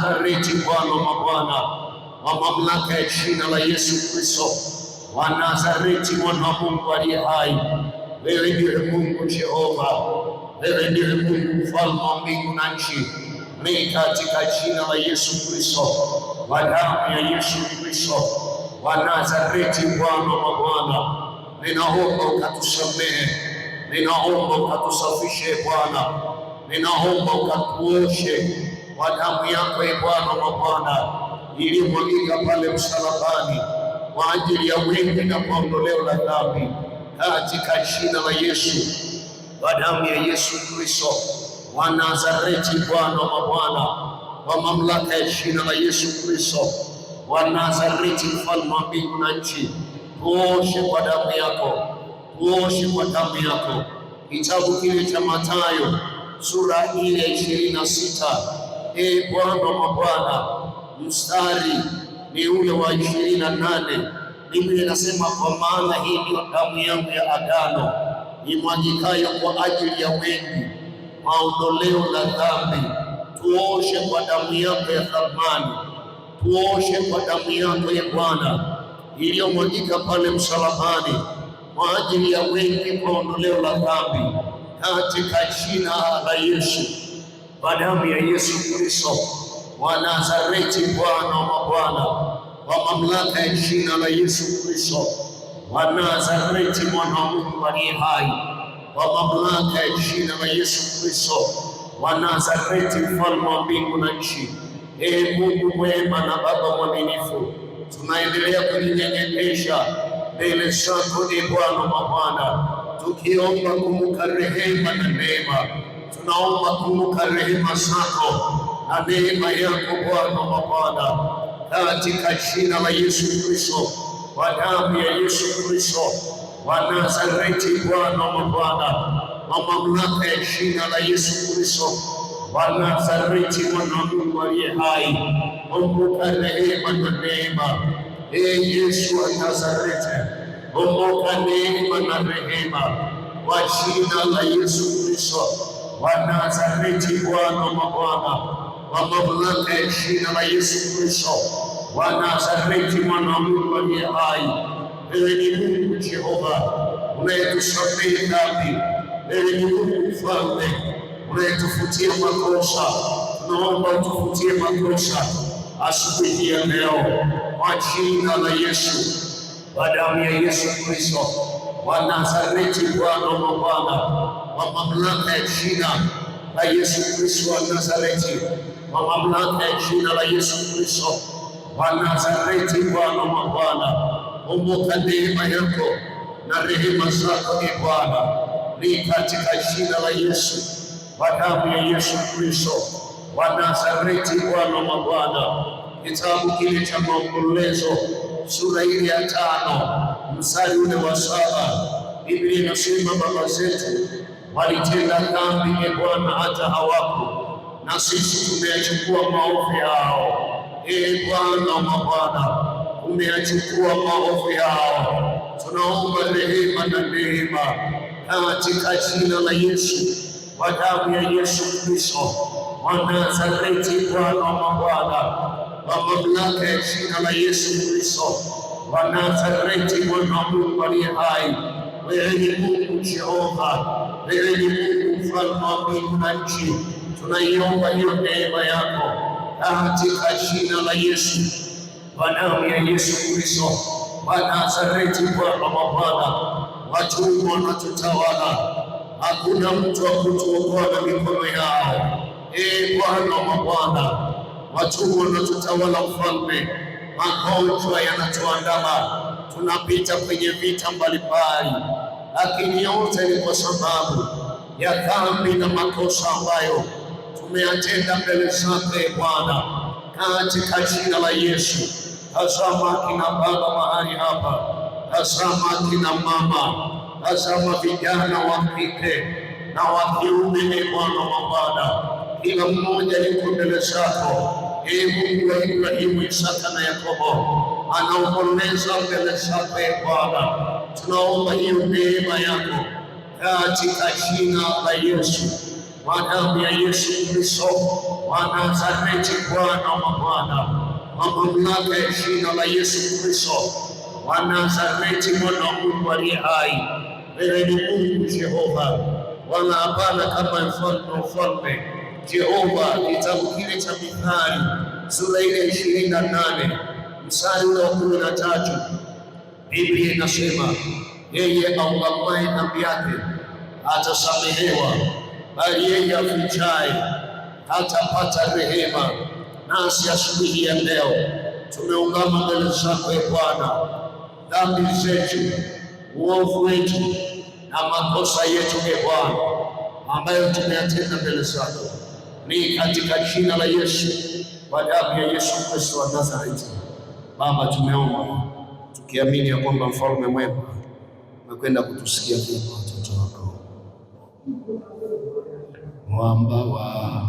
Nazareti, Bwana wa mabwana, wa mamlaka ya jina la Yesu Kristo wa Nazareti, mwana wa Mungu aliye hai. Wewe ndiye Mungu Jehova, wewe ndiye Mungu mfalme wa mbingu na nchi. Ni katika jina la Yesu Kristo, wa damu ya Yesu Kristo wa Nazareti, Bwana wa mabwana, ninaomba ukatusamehe, ninaomba ukatusafishe Bwana, ninaomba ukatuoshe kwa damu yako Bwana wa mabwana, iliyomwagika pale msalabani kwa ajili ya wengi na kwa ondoleo la dhambi, katika jina la Yesu, kwa damu ya Yesu Kristo wa Nazareti, Bwana wa mabwana, kwa mamlaka ya jina la Yesu Kristo wa Nazareti, mfalme wa mbingu na nchi, tuoshe kwa damu yako, tuoshe kwa damu yako. Kitabu kile cha Mathayo sura ile ya 26, Bwana wa mabwana, mstari ni ule wa 28. Biblia inasema, kwa maana hii ndio damu yangu ya agano imwagikayo kwa ajili ya wengi, maondoleo la dhambi. Tuoshe kwa damu yako ya thamani, tuoshe kwa damu yako ya Bwana iliyomwagika pale msalabani kwa ajili ya wengi, kwa ondoleo la dhambi, katika jina la Yesu, kwa damu ya Yesu Kristo wa Nazareti, Bwana wa mabwana, kwa mamlaka ya jina la Yesu Kristo wa Nazareti, mwana wa Mungu aliye hai, kwa mamlaka ya jina la Yesu Kristo wa Nazareti, mfalme wa mbingu na nchi. Mungu mwema na Baba mwaminifu, tunaendelea kujinyenyekesha mbele zako Bwana wa mabwana, tukiomba kumbuka rehema na neema. Tunaomba kumbuka rehema zako na neema yako Bwana wa mabwana, katika jina la Yesu Kristo, kwa damu ya Yesu Kristo wa Nazareti, Bwana wa mabwana, kwa mamlaka ya jina la Yesu Kristo wa Nazareti, mwana wa Mungu aliye hai, kumbuka rehema na neema. Yesu wa Nazareti, kumbuka neema na rehema kwa jina la Yesu Kristo wa Nazareti, Bwana wa mabwana, kwa mamlaka ya jina la Yesu Kristo wa Nazareti, mwana wa Mungu aliye hai. Wewe ni Mungu Jehova unayetusamehe dhambi, wewe ni Mungu mfalme unayetufutia makosa. Tunaomba utufutie makosa asubuhi ya leo kwa jina la Yesu, kwa damu ya Yesu Kristo wa Nazareti, Bwana wa mabwana, kwa mamlaka ya jina la Yesu Kristo wa Nazareti, kwa mamlaka ya jina la Yesu Kristo wa Nazareti, Bwana wa mabwana, kumbuka neema yako na rehema zako Bwana, ni katika jina la Yesu, kwa damu ya Yesu Kristo wa Nazareti, Bwana wa mabwana. Kitabu kile cha Maombolezo sura ile ya 5 mstari ule wa 7, Biblia inasema, baba zetu walitenda dhambi Bwana hata hawapo, na sisi tumeyachukua maovu yao. Bwana wa mabwana, umeyachukua maovu yao. Tunaomba rehema na neema katika jina la Yesu, kwa damu ya Yesu Kristo wa Nazareti, Bwana wa mabwana, kwa mamlaka ya jina la Yesu Kristo wa Nazareti, mwana wa Mungu aliye hai. Wewe ni Mungu Jehova, wewe ni Mungu mfalme wa mbingu na nchi. Tunaiomba hiyo neema yako katika jina la Yesu, kwa damu ya Yesu Kristo wa Nazareti, Bwana wa mabwana. Watu wanatutawala, hakuna mtu wa kutuokoa na mikono yao. Bwana wa mabwana, watu wanatutawala mfalme, magonjwa yanatuandama, tunapita kwenye vita mbalimbali, lakini yote ni kwa sababu ya dhambi na makosa ambayo tumeyatenda mbele zako Bwana, katika jina la Yesu. Tazama kina baba mahali hapa, tazama kina mama, tazama vijana wa kike na wa kiume Bwana wa Bwana, kila mmoja yuko mbele zako Mungu wa Ibrahimu, Isaka na Yakobo, anaomboleza mbele zako Bwana. Tunaomba hiyo neema yako katika jina la Yesu, kwa damu ya Yesu Kristo wa Nazareti, Bwana wa mabwana, kwa mamlaka ya jina la Yesu Kristo wa Nazareti, mwana wa Mungu aliye hai. Wewe ni Mungu Jehova, wala hapana kama mfalme wa ufalme. Jehova, kitabu kile cha Mithali sura ile 28 mstari ule wa 13, Biblia inasema yeye aungamaye dhambi yake atasamehewa, bali yeye afichaye hatapata rehema. Nasi asubuhi ya leo tumeungama mbele zako Bwana, dhambi zetu, uovu wetu na makosa yetu Bwana ambayo tumeyatenda mbele zako, ni katika jina la Yesu, kwa damu ya Yesu Kristo wa Nazareti. Baba, tumeomba tukiamini ya kwamba mfalme mwema umekwenda kutusikia vyema watoto wako. Mwamba wa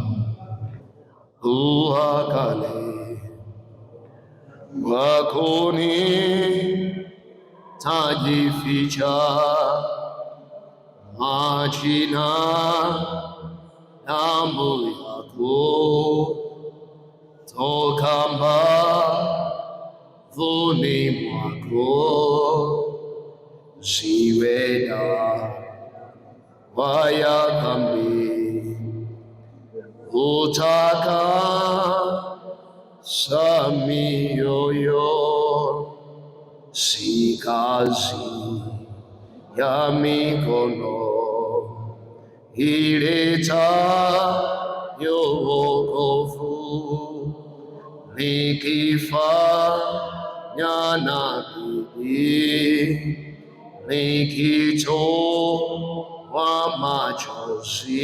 kale wakoni tajificha, majina damu yako toka mbavuni mwako, ziwe dawa ya dhambi, utakasa mioyo, si kazi ya mikono iletayo wokovu, nikifanya na bidii, nikitoa machozi,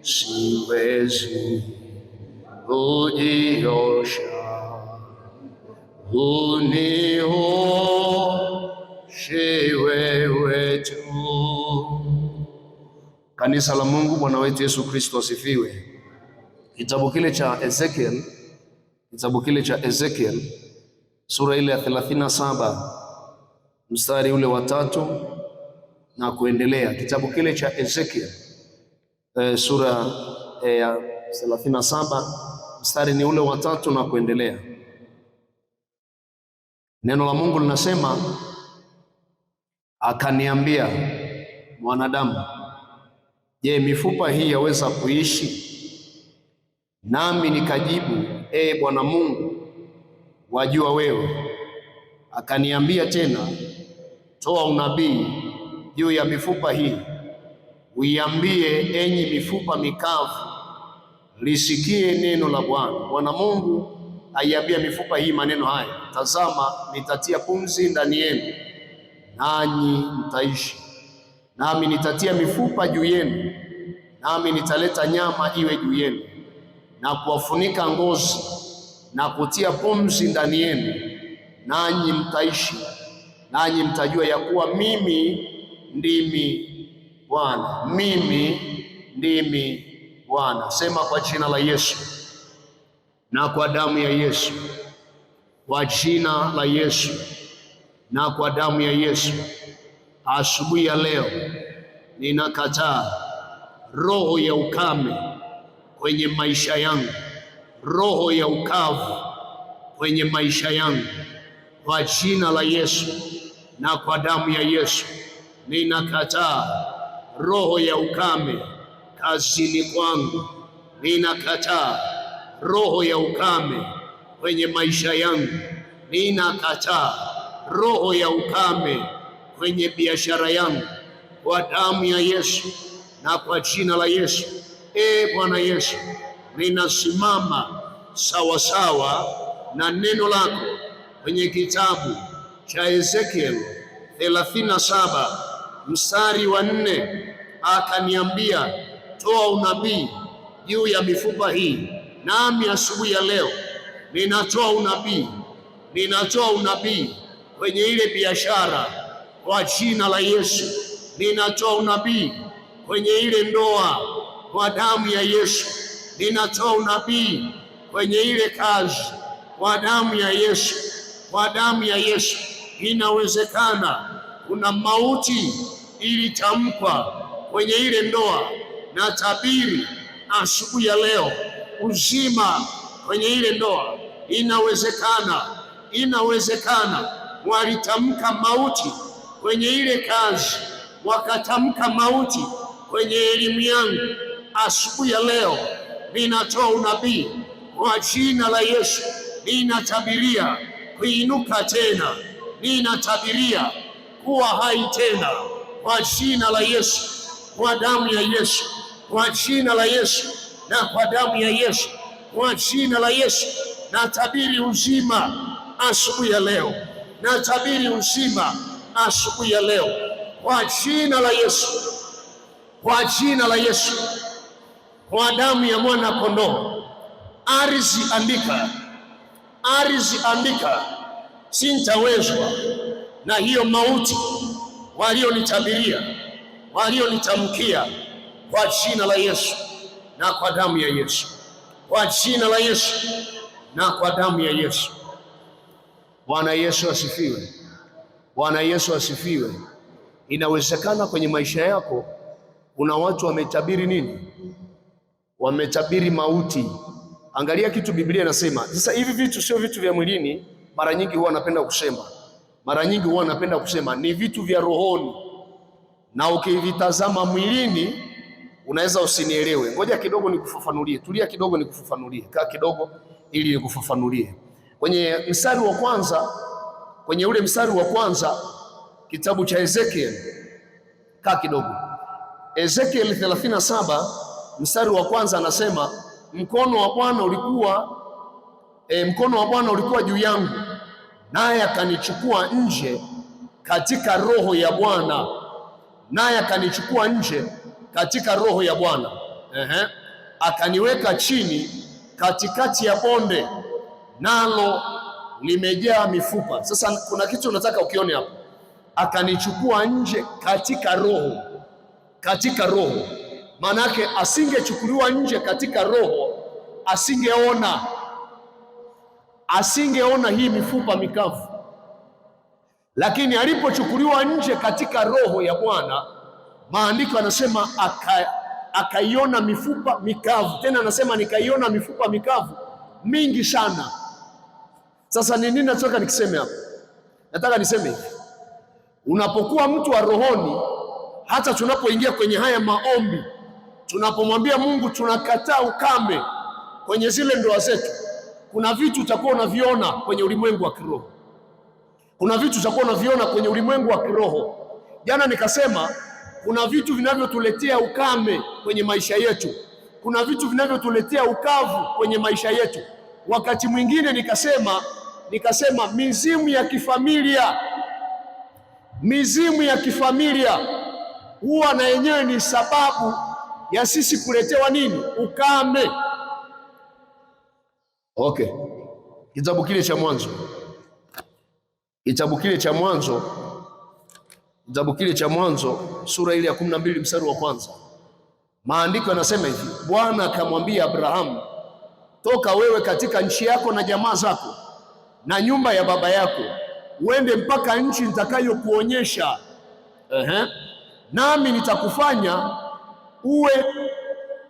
siwezi kujiosha, unioshe wewe tu. Kanisa la Mungu, Bwana wetu Yesu Kristo asifiwe. Kitabu kile cha Ezekiel sura ile ya 37 mstari ule wa 3 na kuendelea. Kitabu kile cha Ezekiel sura ya 37 mstari ni ule wa 3 na kuendelea. Neno la Mungu linasema, akaniambia, mwanadamu, je, mifupa hii yaweza kuishi? Nami nikajibu, Bwana Mungu, wajua wewe. Akaniambia tena, toa unabii juu ya mifupa hii, uiambie, enyi mifupa mikavu, lisikie neno la Bwana. Bwana Mungu aiambia mifupa hii maneno haya, tazama, nitatia pumzi ndani yenu, nanyi mtaishi. Nami nitatia mifupa juu yenu, nami nitaleta nyama iwe juu yenu, na kuwafunika ngozi, na kutia pumzi ndani yenu, nanyi mtaishi, nanyi mtajua ya kuwa mimi ndimi Bwana. Mimi ndimi Bwana. Sema, kwa jina la Yesu na kwa damu ya Yesu, kwa jina la Yesu na kwa damu ya Yesu, asubuhi ya leo ninakataa roho ya ukame kwenye maisha yangu, roho ya ukavu kwenye maisha yangu, kwa jina la Yesu na kwa damu ya Yesu. Ninakataa roho ya ukame kazini kwangu, ninakataa roho ya ukame kwenye maisha yangu, ninakataa roho ya ukame kwenye biashara yangu, kwa damu ya Yesu na kwa jina la Yesu. Bwana Yesu, ninasimama sawasawa na neno lako kwenye kitabu cha Ezekiel 37 mstari wa 4. Akaniambia, toa unabii juu ya mifupa hii. Nami asubuhi ya leo ninatoa unabii kwenye ile biashara kwa jina la Yesu. Ninatoa unabii kwenye ile ndoa kwa damu ya Yesu. Ninatoa unabii kwenye ile kazi kwa damu ya Yesu, kwa damu ya Yesu. Inawezekana kuna mauti ilitamkwa kwenye ile ndoa, na tabiri asubuhi ya leo uzima kwenye ile ndoa. Inawezekana, inawezekana walitamka mauti kwenye ile kazi, wakatamka mauti kwenye elimu yangu. Asubuhi ya leo ninatoa unabii kwa jina la Yesu, ninatabiria kuinuka tena, ninatabiria kuwa hai tena kwa jina la Yesu, kwa damu ya Yesu, kwa jina la Yesu na kwa damu ya Yesu, kwa jina la Yesu. Natabiri uzima asubuhi ya leo, natabiri uzima asubuhi ya leo kwa jina la Yesu, kwa jina la Yesu, kwa damu ya mwana kondoo. Ardhi andika, ardhi andika, sintawezwa na hiyo mauti walionitabiria, walionitamkia, kwa jina la Yesu na kwa damu ya Yesu, kwa jina la Yesu na kwa damu ya Yesu. Bwana Yesu asifiwe. Bwana Yesu asifiwe. Inawezekana kwenye maisha yako kuna watu wametabiri nini? Wametabiri mauti. Angalia kitu Biblia inasema. Sasa hivi vitu sio vitu vya mwilini, mara nyingi huwa napenda kusema. Mara nyingi huwa napenda kusema ni vitu vya rohoni. Na ukivitazama mwilini unaweza usinielewe. Ngoja kidogo nikufafanulie. Tulia kidogo nikufafanulie. Kaa kidogo ili nikufafanulie. Kwenye mstari wa kwanza, kwenye ule mstari wa kwanza kitabu cha Ezekiel, kaa kidogo. Ezekiel 37 mstari wa kwanza anasema mkono wa Bwana ulikuwa juu yangu, naye akanichukua nje katika roho ya Bwana, naye akanichukua nje katika roho ya Bwana, akaniweka chini katikati ya bonde, nalo limejaa mifupa. Sasa kuna kitu nataka ukione hapo. Akanichukua nje katika roho, katika roho. Maana yake asingechukuliwa nje katika roho, asingeona hii mifupa mikavu. Lakini alipochukuliwa nje katika roho ya Bwana, maandiko anasema akaiona mifupa mikavu. Tena anasema nikaiona mifupa mikavu mingi sana. Sasa ni nini nataka nikiseme hapa? Nataka niseme hivi. Unapokuwa mtu wa rohoni, hata tunapoingia kwenye haya maombi, tunapomwambia Mungu tunakataa ukame kwenye zile ndoa zetu, kuna vitu utakuwa unaviona kwenye ulimwengu wa kiroho. Kuna vitu utakuwa unaviona kwenye ulimwengu wa kiroho. Jana nikasema kuna vitu vinavyotuletea ukame kwenye maisha yetu. Kuna vitu vinavyotuletea ukavu kwenye maisha yetu. Wakati mwingine nikasema mizimu ya kifamilia, mizimu ya kifamilia huwa na yenyewe ni sababu ya sisi kuletewa nini? Ukame. Okay. Kitabu kile cha Mwanzo, sura ile ya 12 mstari wa kwanza. Maandiko yanasema hivi: Bwana akamwambia Abrahamu, toka wewe katika nchi yako na jamaa zako na nyumba ya baba yako, uende mpaka nchi nitakayokuonyesha. Nami nitakufanya uwe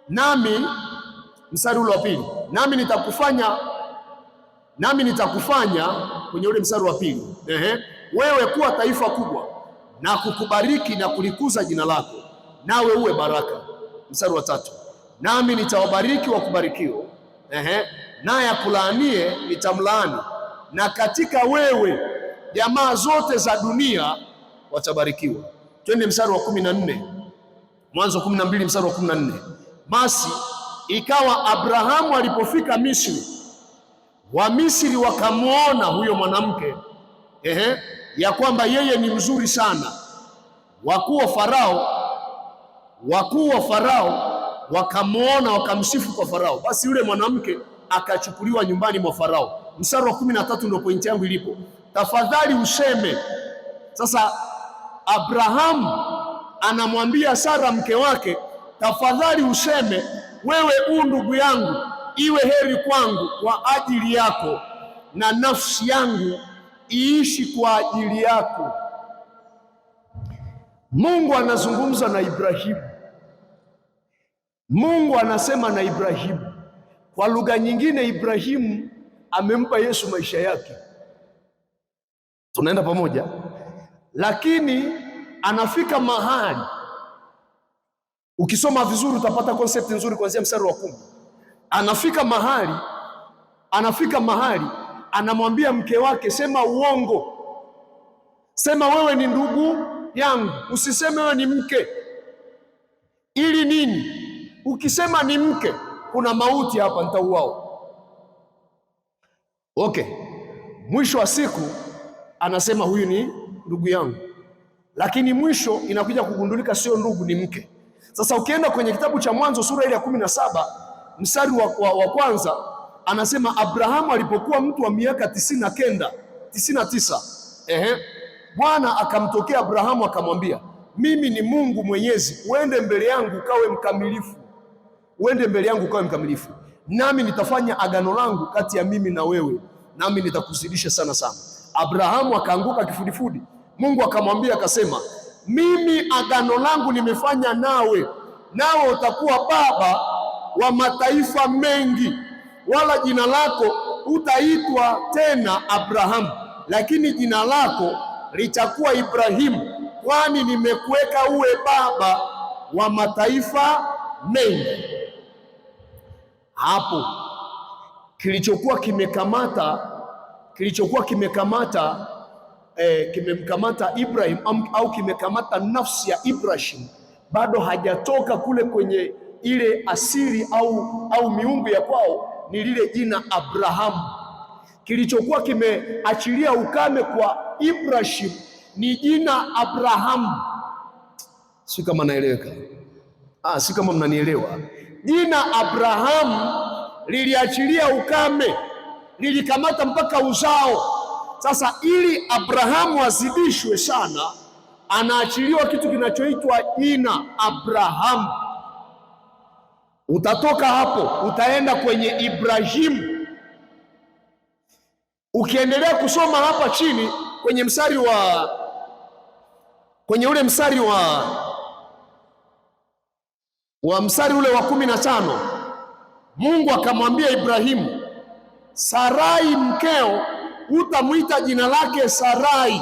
nami. Mstari ule wa pili, nami nitakufanya kwenye ule mstari wa pili, wewe kuwa taifa kubwa, na kukubariki na kulikuza jina lako, nawe uwe baraka. Mstari wa tatu, nami nitawabariki wakubarikiwa, naye akulaanie nitamlaani, na katika wewe jamaa zote za dunia watabarikiwa. Twende mstari wa 14, Mwanzo 12 mstari wa 14. Basi ikawa Abrahamu alipofika Misri, Wamisri wakamwona huyo mwanamke ya kwamba yeye ni mzuri sana. Wakuu wa Farao wakamwona, wakamsifu kwa Farao. Basi yule mwanamke akachukuliwa nyumbani mwa Farao. Mstari wa 13 ndio pointi yangu ilipo. Tafadhali useme. Sasa Abrahamu anamwambia Sara mke wake, tafadhali useme, wewe ndugu yangu, iwe heri kwangu kwa ajili yako, na nafsi yangu iishi kwa ajili yako. Mungu anazungumza na Ibrahimu. Mungu anasema na Ibrahimu Kwa lugha nyingine, Ibrahimu amempa Yesu maisha yake. Tunaenda pamoja? Lakini anafika mahali, ukisoma vizuri utapata concept nzuri kuanzia mstari wa 10. Anafika mahali anamwambia mke wake, sema uongo, sema wewe ni ndugu yangu, usiseme wewe ni mke. Ili nini? Ukisema ni mke, kuna mauti hapa, nitauawa. Okay, mwisho wa siku anasema huyu ni ndugu yangu, lakini mwisho inakuja kugundulika sio ndugu, ni mke. Sasa ukienda kwenye kitabu cha Mwanzo sura ile ya 17 mstari wa kwanza, anasema Abrahamu alipokuwa mtu wa miaka 99, Bwana akamtokea Abrahamu akamwambia, mimi ni Mungu Mwenyezi, uende mbele yangu ukawe mkamilifu, nami nitafanya agano langu kati ya mimi na wewe, nami nitakuzidisha sana sana. Abrahamu akaanguka kifudifudi. Mungu akamwambia akasema, mimi agano langu nimefanya nawe utakuwa baba wa mataifa mengi, wala jina lako utaitwa tena Abrahamu, lakini jina lako litakuwa Ibrahimu, kwani nimekuweka uwe baba wa mataifa mengi. Hapo kilichokuwa kimemkamata Ibrahim au kimekamata nafsi ya Ibrahim, bado hajatoka kule kwenye ile asili au miungu ya kwao, ni lile jina Abrahamu. Kilichokuwa kimeachilia ukame kwa Ibrahim ni jina Abrahamu. Si kama naeleweka? Si kama mnanielewa. Jina Abrahamu liliachilia ukame, lilikamata mpaka uzao. Sasa ili Abrahamu azidishwe sana, anaachiliwa kitu kinachoitwa jina Abrahamu. Utatoka hapo utaenda kwenye Ibrahimu. Ukiendelea kusoma hapa chini kwenye mstari wa 15, Mungu akamwambia Ibrahimu, Sarai mkeo utamwita jina lake Sarai,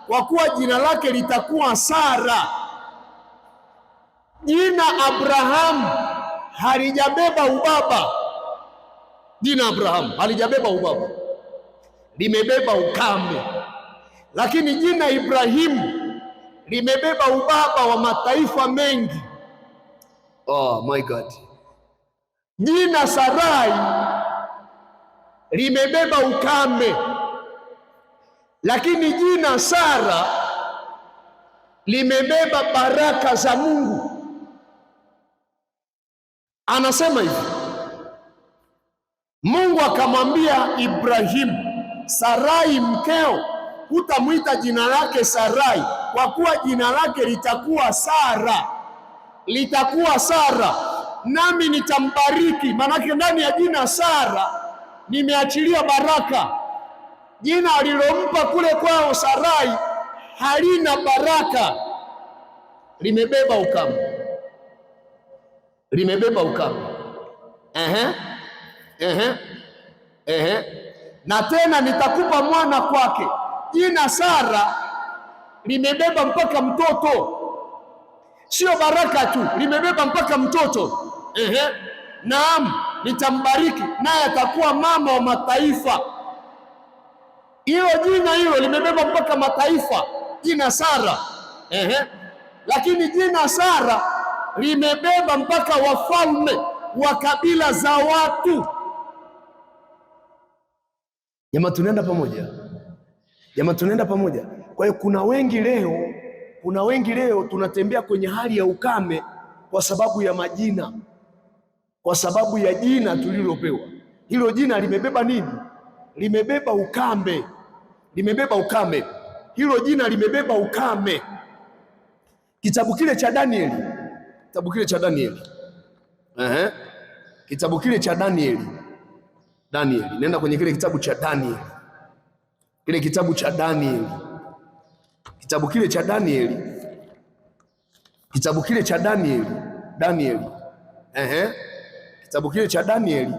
kwa kuwa jina lake litakuwa Sara. Jina Abrahamu halijabeba ubaba. Jina Abrahamu halijabeba ubaba, limebeba ukame. Lakini jina Ibrahimu limebeba ubaba wa mataifa mengi. Oh my God. Jina Sarai limebeba ukame, lakini jina Sara limebeba baraka za Mungu. Anasema hivi, Mungu akamwambia Ibrahimu, Sarai mkeo hutamwita jina lake Sarai, kwa kuwa jina lake litakuwa Sara, nami nitambariki. Maanake ndani ya jina Sara nimeachilia baraka. Jina alilompa kule kwao Sarai halina baraka, limebeba ukame. Na tena nitakupa mwana kwake. Jina Sara limebeba mpaka mtoto, sio baraka tu, limebeba mpaka mtoto. Naam, nitambariki naye atakuwa mama wa mataifa. Hilo jina hilo limebeba mpaka mataifa, jina Sara. Lakini jina Sara limebeba mpaka wafalme wa kabila za watu. Jamaa, tunaenda pamoja? Kwa hiyo kuna wengi leo tunatembea kwenye hali ya ukame kwa sababu ya majina, kwa sababu ya jina tulilopewa. Hilo jina limebeba nini? Limebeba ukame. Hilo jina limebeba ukame. Kitabu kile cha Danieli, nenda kwenye kile kitabu cha Danieli. Kitabu kile cha Danieli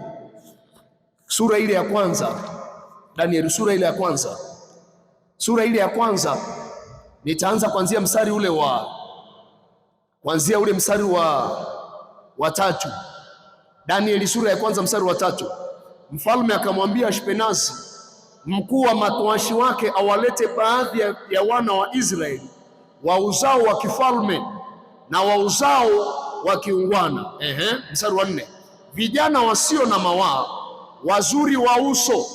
sura ile ya kwanza, Danieli sura ile ya kwanza, nitaanza kuanzia mstari ule wa tatu. Danieli sura ya kwanza mstari wa 3. Mfalme akamwambia Ashpenazi, mkuu wa matowashi wake, awalete baadhi ya wana wa Israeli wa uzao wa kifalme na wa uzao wa kiungwana. Mstari wa 4. Vijana wasio na mawaa, wazuri wa uso,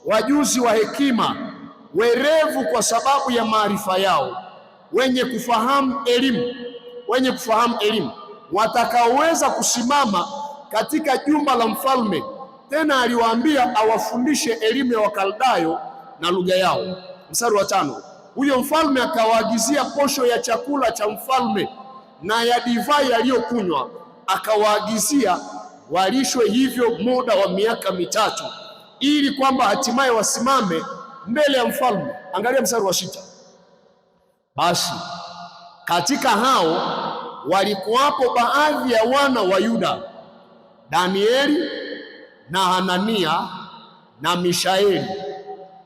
wajuzi wa hekima, werevu kwa sababu ya maarifa yao, wenye kufahamu elimu, watakaoweza kusimama katika jumba la mfalme. Tena aliwaambia awafundishe elimu ya Wakaldayo na lugha yao. Mstari wa 5. Huyo mfalme akawaagizia posho ya chakula cha mfalme na ya divai aliyokunywa, akawaagizia walishwe hivyo muda wa miaka 3, ili kwamba hatimaye wasimame mbele ya mfalme. Angalia mstari wa 6. Basi katika hao walikuwapo baadhi ya wana wa Yuda, Danieli na Hanania na Mishaeli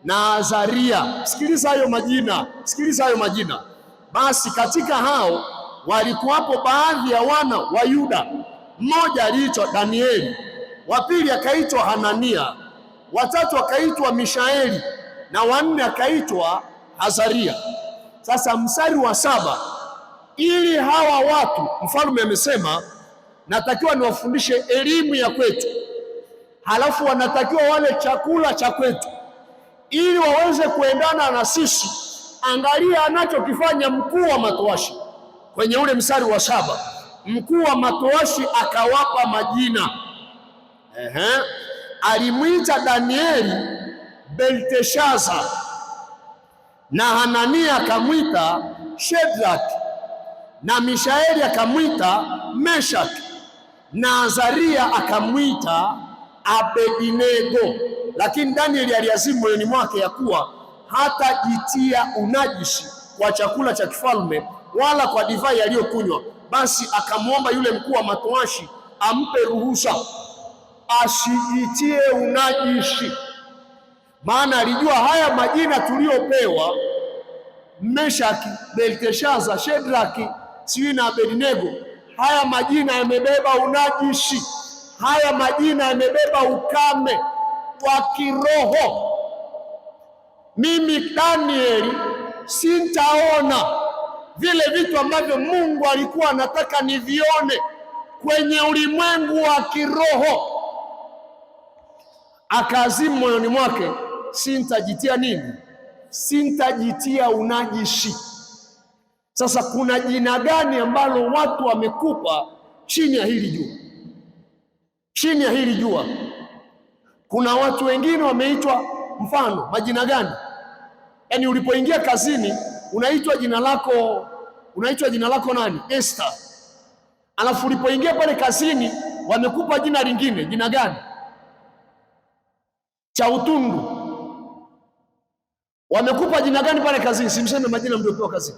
na Azaria. Sikiliza hayo majina. Basi katika hao walikuwapo baadhi ya wana wa Yuda, mmoja aliitwa Danieli, wa pili akaitwa Hanania, wa tatu akaitwa Mishaeli, na wa nne akaitwa Azaria. Sasa mstari wa 7, ili hawa watu mfalme amesema natakiwa niwafundishe elimu ya kwetu, halafu wanatakiwa wale chakula cha kwetu ili waweze kuendana na sisi. Angalia anachokifanya mkuu wa matowashi kwenye ule mstari wa 7. Mkuu wa matowashi akawapa majina. Alimwita Danieli Belteshaza, na Hanania akamwita Shadraki, na Mishaeli akamwita Meshaki, na Azaria akamwita Abednego. Lakini Danieli aliazimu moyoni mwake ya kuwa hatajitia unajisi kwa chakula cha kifalme wala kwa divai aliyokunywa. Basi akamwomba yule mkuu wa matowashi ampe ruhusa asijitie unajisi, maana alijua haya majina tuliyopewa, Meshaki, Belteshaza, Shedraki, siwi na Abednego, haya majina yamebeba unajisi, haya majina yamebeba ukame wa kiroho. Mimi Danieli sintaona vile vitu ambavyo Mungu alikuwa anataka nivione kwenye ulimwengu wa kiroho. Akaazimu moyoni mwake, sintajitia nini? Sintajitia unajisi. Sasa kuna jina gani ambalo watu wamekupa chini ya hili jua? Chini ya hili jua kuna watu wengine wameitwa, mfano majina gani? Yaani ulipoingia kazini unaitwa jina lako nani? Esther. Alafu ulipoingia pale kazini wamekupa jina lingine. Jina gani? Cha utundu. Wamekupa jina gani pale kazini? Simseme majina mliopewa kazini.